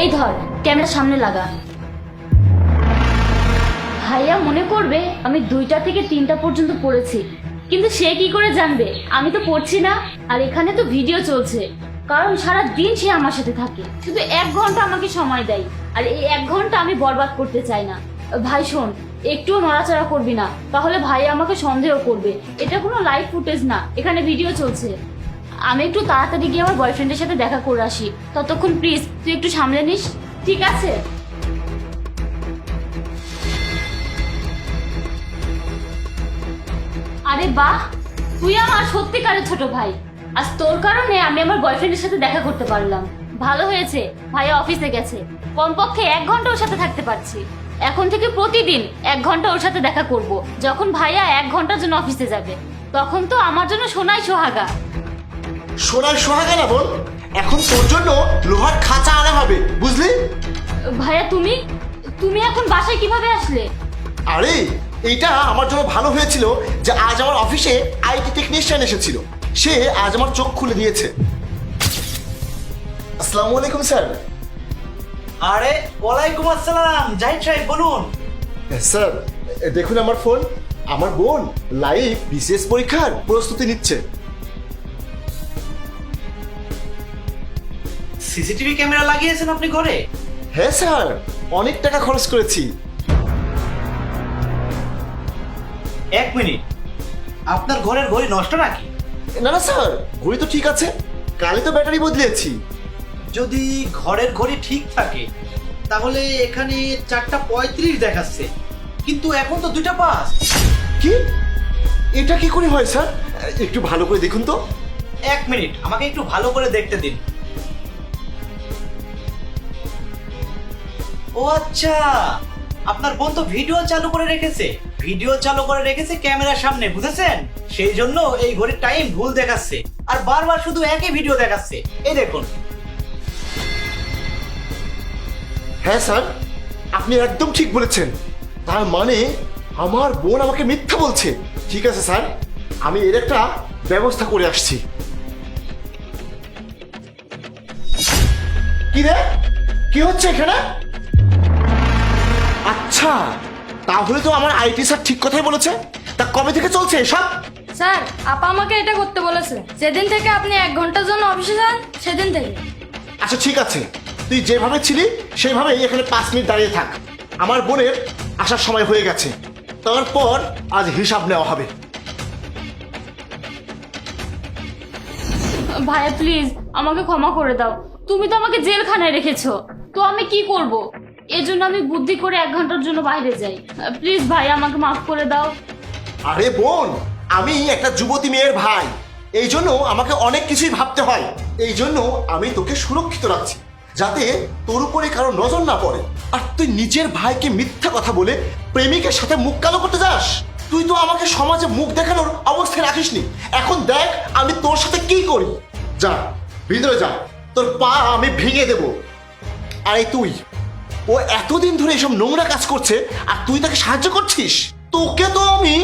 এই ধর, ক্যামেরার সামনে লাগা। ভাইয়া মনে করবে আমি 2টা থেকে 3টা পর্যন্ত পড়েছি, কিন্তু সে কি করে জানবে আমি তো পড়ছি না। আর এখানে তো ভিডিও চলছে, কারণ সারা দিন সে আমার সাথে থাকে, শুধু 1 ঘন্টা আমাকে সময় দেয়। আর এই 1 ঘন্টা আমি বরবাদ করতে চাই না। ভাই শোন, একটুও নড়াচড়া করবি না, তাহলে ভাই আমাকে সন্দেহ করবে। এটা কোনো লাইভ ফুটেজ না, এখানে ভিডিও চলছে। আমি একটু তাড়াতাড়ি গিয়ে আমার বয়ফ্রেন্ডের সাথে দেখা করে আসি, ততক্ষণ প্লিজ তুই একটু সামলে নিস, ঠিক আছে? আরে বাহ, তুই আমার সত্যিকারের ছোট ভাই। আজ তোর কারণে আমি আমার বয়ফ্রেন্ডের সাথে দেখা করতে পারলাম। ভালো হয়েছে ভাইয়া অফিসে গেছে, কমপক্ষে 1 ঘন্টা ওর সাথে থাকতে পারছি। এখন থেকে প্রতিদিন 1 ঘন্টা ওর সাথে দেখা করব। যখন ভাইয়া 1 ঘন্টার জন্য অফিসে যাবে, তখন তো আমার জন্য সোনাই সোহাগা। সোনার সোহাগা না বল, এখন তোর জন্য লোহার খাঁচা আনা হবে, বুঝলি? ভাইয়া তুমি তুমি এখন বাসায় কিভাবে আসলে? আরে এইটা আমার জন্য ভালো হয়েছিল যে আজ আমার অফিসে আইটি টেকনিশিয়ান এসেছিল। সে আজ আমার চোখ খুলে দিয়েছে। আসসালামু আলাইকুম স্যার। আরে ওয়ালাইকুম আসসালাম, জাহিদ সাহেব বলুন। স্যার দেখুন আমার ফোন, আমার বোন লাইভ বিসিএস পরীক্ষার প্রস্তুতি নিচ্ছে। সিসিটিভি ক্যামেরা লাগিয়েছেন আপনি ঘরে? হ্যাঁ স্যার, অনেক টাকা খরচ করেছি। 1 মিনিট, আপনার ঘরের ঘড়ি নষ্ট নাকি? না না স্যার, ঘড়ি তো ঠিক আছে, কালই তো ব্যাটারি বদলিয়েছি। যদি ঘরের ঘড়ি ঠিক থাকে তাহলে এখানে 4:35 দেখাচ্ছে, কিন্তু এখন তো 2:05। কি? এটা কি করে হয় স্যার? একটু ভালো করে দেখুন তো। 1 মিনিট, আমাকে একটু ভালো করে দেখতে দিন। ও আচ্ছা, আপনার বোন তো ভিডিও চালু করে রেখেছে। ভিডিও চালু করে রেখেছে ক্যামেরার সামনে, বুঝেছেন? সেই জন্য এই ঘড়ির টাইম ভুল দেখাচ্ছে আর বারবার শুধু একই ভিডিও দেখাচ্ছে। এই দেখুন। হ্যাঁ স্যার, আপনি একদম ঠিক বলেছেন। তার মানে আমার বোন আমাকে মিথ্যা বলছে। ঠিক আছে স্যার, আমি এর একটা ব্যবস্থা করে আসছি। কি রে, কি হচ্ছে এখানে? আচ্ছা, তাহলে তো আমার আইটি স্যার ঠিক কথাই বলেছে। তা কবে থেকে চলছে এসব? স্যার, আপা আমাকে এটা করতে বলেছে যেদিন থেকে আপনি 1 ঘন্টার জন্য অফিসে যান, সেদিন থেকে। আচ্ছা ঠিক আছে, তুই যেভাবে ছিলি সেইভাবেই এখানে 5 মিনিট দাঁড়িয়ে থাক। আমার বোনের আসার সময় হয়ে গেছে, তারপর আজ হিসাব নেওয়া হবে। ভাইয়া প্লিজ আমাকে ক্ষমা করে দাও। তুমি তো আমাকে জেলখানায় রেখেছো, তো আমি কি করব? এর জন্য আমি বুদ্ধি করে 1 ঘন্টার জন্য বাইরে যাই। প্লিজ ভাই আমাকে মাফ করে দাও। আরে বোন, আমি একটা যুবতী মেয়ের ভাই, এই জন্য আমাকে অনেক কিছুই ভাবতে হয়। এই জন্য আমি তোকে সুরক্ষিত রাখছি, যাতে তোর উপরে কারো নজর না পড়ে। আর তুই নিজের ভাইকে মিথ্যা কথা বলে প্রেমিকের সাথে মুখ কালো করতে যাস? তুই তো আমাকে সমাজে মুখ দেখানোর অবস্থায় রাখিসনি। এখন দেখ আমি তোর সাথে কি করি। যা ভিতরে যা, তোর পা আমি ভেঙে দেব। আর এই তুই, ও এতদিন ধরে এসব নোংরা কাজ করছে আর তুই তাকে সাহায্য করছিস। তোকে তো আমি